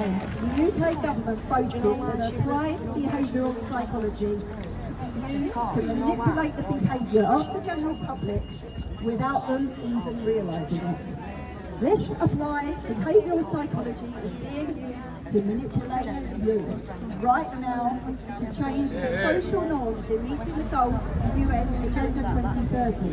May, the UK government boasted that applied behavioural psychology to manipulate the behaviour of the general public without them even realising it. This applied behavioural psychology is being used to manipulate you right now to change the social norms in meeting the goals of UN Agenda 2030.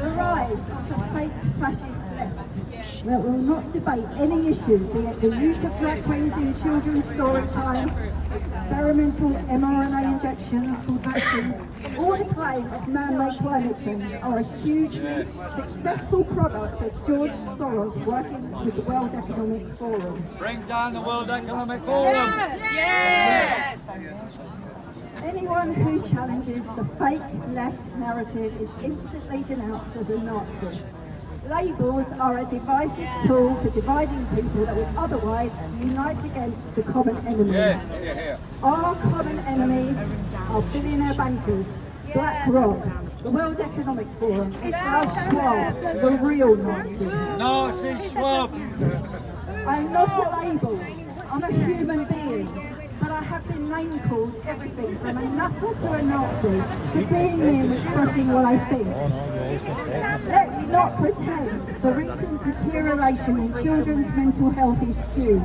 The rise of the fake fascist left that will not debate any issues, be it the use of drag queens in children's story time, experimental mRNA injections called vaccines, or the claim of man-made climate change are a hugely successful product of George Soros working with the World Economic Forum. Bring down the World Economic Forum! Yes! Yes! Anyone who challenges the fake left narrative is instantly denounced as a Nazi. Labels are a divisive tool for dividing people that would otherwise unite against the common enemy. Yes. Our common enemy are billionaire bankers, BlackRock, the World Economic Forum, it's now Schwab, the real Nazi. Nazi Schwab! I'm not a label, I'm a human being. But I have been name-called everything from a nutter to a Nazi, to being me and expressing what I think. Let's not pretend the recent deterioration in children's mental health is huge.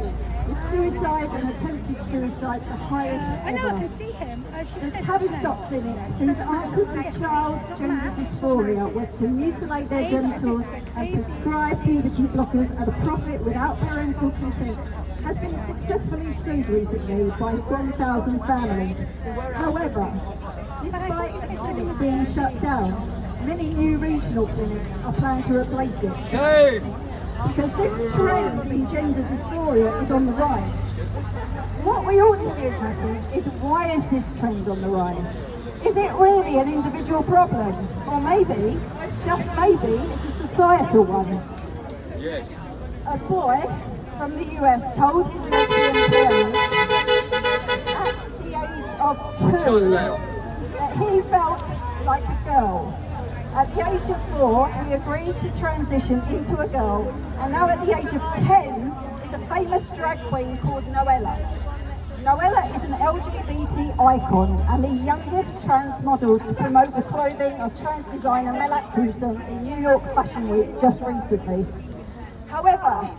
With suicide and attempted suicide the highest ever. I know, I can see him. The Tavistock Clinic, whose answer to child gender dysphoria was to mutilate their genitals and prescribe puberty blockers at a profit without parental consent, has been successfully sued recently by 1,000 families. However, despite the clinic being shut down, many new regional clinics are planned to replace it. Shame! Because this trend in gender dysphoria is on the rise. What we ought to be addressing is, why is this trend on the rise? Is it really an individual problem? Or maybe, just maybe, it's a societal one? Yes. A boy from the US told his lesbian parents at the age of 2 that he felt like a girl. At the age of 4, he agreed to transition into a girl, and now at the age of 10, is a famous drag queen called Noella. Noella is an LGBT icon and the youngest trans model to promote the clothing of trans designer Mel Atkinson in New York Fashion Week just recently. However,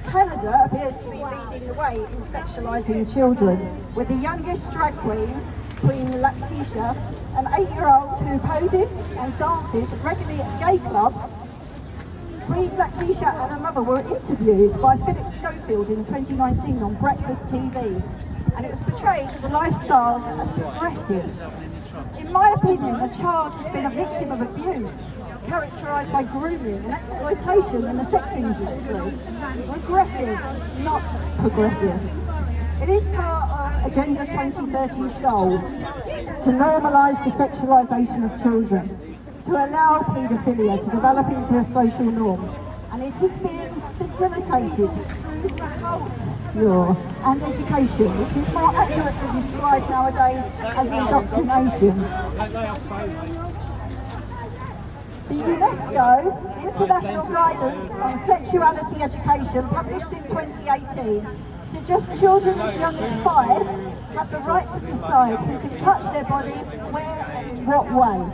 Canada appears to be leading the way in sexualising children, with the youngest drag queen, Queen Lactisha, an 8-year-old who poses and dances regularly at gay clubs. Queen Lactisha and her mother were interviewed by Philip Schofield in 2019 on Breakfast TV, and it was portrayed as a lifestyle as progressive. In my opinion, the child has been a victim of abuse, characterised by grooming and exploitation in the sex industry. Regressive, not progressive. It is part of Agenda 2030's goal to normalise the sexualisation of children, to allow paedophilia to develop into a social norm, and it is being facilitated through culture and education, which is more accurately described nowadays as indoctrination. The UNESCO International Guidance on Sexuality Education, published in 2018, suggests children as young as 5 have the right to decide who can touch their body, where and in what way.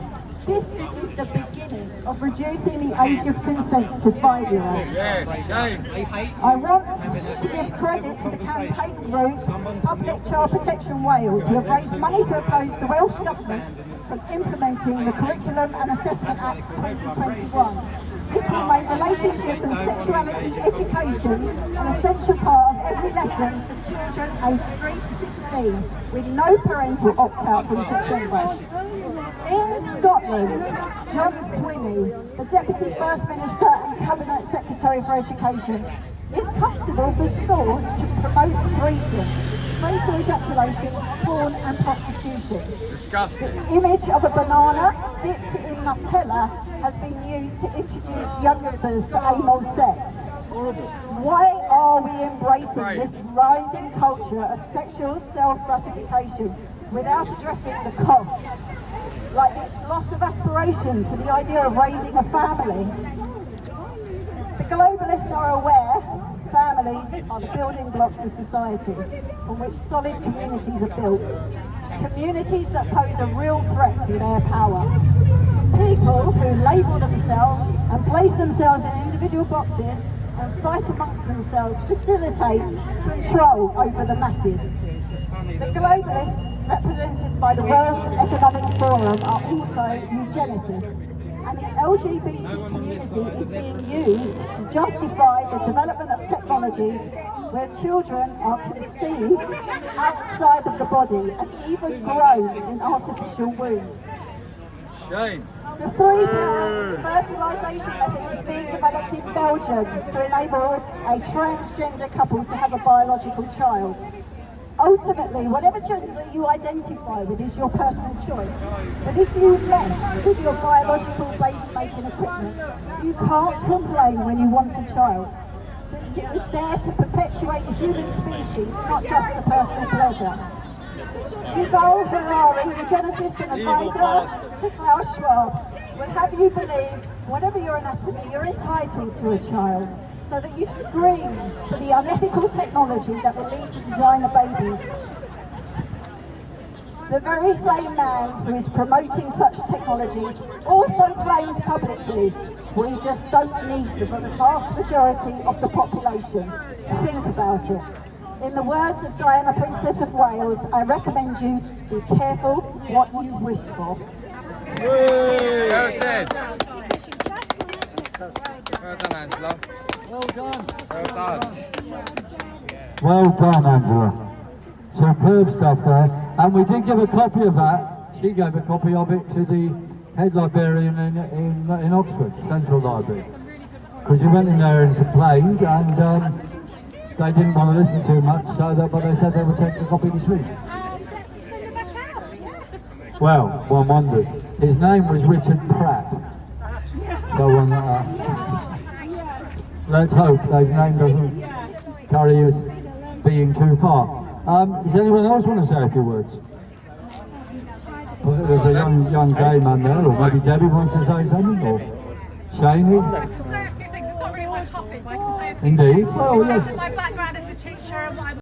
This is the beginning of reducing the age of consent to 5-year-olds. I want to give credit to the campaign group Public Child Protection Wales, who have raised money to oppose the Welsh Government from implementing the Curriculum and Assessment Act 2021. This will make relationship and sexuality education an essential part of every lesson for children aged 3 to 16, with no parental opt-out from September. In Scotland, John Swinney, the Deputy First Minister and Cabinet Secretary for Education, is comfortable for schools to promote threesomes, racial ejaculation, porn and prostitution. Disgusting. The image of a banana dipped in Nutella has been used to introduce youngsters to anal sex. Why are we embracing this rising culture of sexual self-gratification without addressing the costs, like the loss of aspiration to the idea of raising a family? The globalists are aware families are the building blocks of society, on which solid communities are built. Communities that pose a real threat to their power. People who label themselves and place themselves in individual boxes and fight amongst themselves facilitate control over the masses. The globalists, represented by the World Economic Forum, are also eugenicists, and the LGBT community is being used to justify the development of technologies where children are conceived outside of the body and even grown in artificial wombs. Shame. The 3-parent fertilisation method is being developed in Belgium to enable a transgender couple to have a biological child. Ultimately, whatever gender you identify with is your personal choice. But if you mess with your biological baby-making equipment, you can't complain when you want a child, since it was there to perpetuate the human species, not just for personal pleasure. Yuval Harari, eugenicist and advisor to Klaus Schwab, would have you believe, whatever your anatomy, you're entitled to a child, so that you scream for the unethical technology that will lead to designer babies. The very same man who is promoting such technologies also claims publicly, we just don't need them for the vast majority of the population. Think about it. In the words of Diana, Princess of Wales, I recommend you be careful what you wish for. Well said. Well done, Angela. Well done. Well done. Well done, Angela. Superb stuff there. And we did give a copy of that. She gave a copy of it to the head librarian in Oxford, Central Library. Because you went in there and complained, and they didn't want to listen too much, but they said they would take the copy this week. Well, one wonders. His name was Richard Pratt. So let's hope his name doesn't carry us being too far. Does anyone else want to say a few words? There's a young gay man there, or maybe Debbie wants to say something, or Shane? Indeed. Well, yes. My background as a teacher and what I'm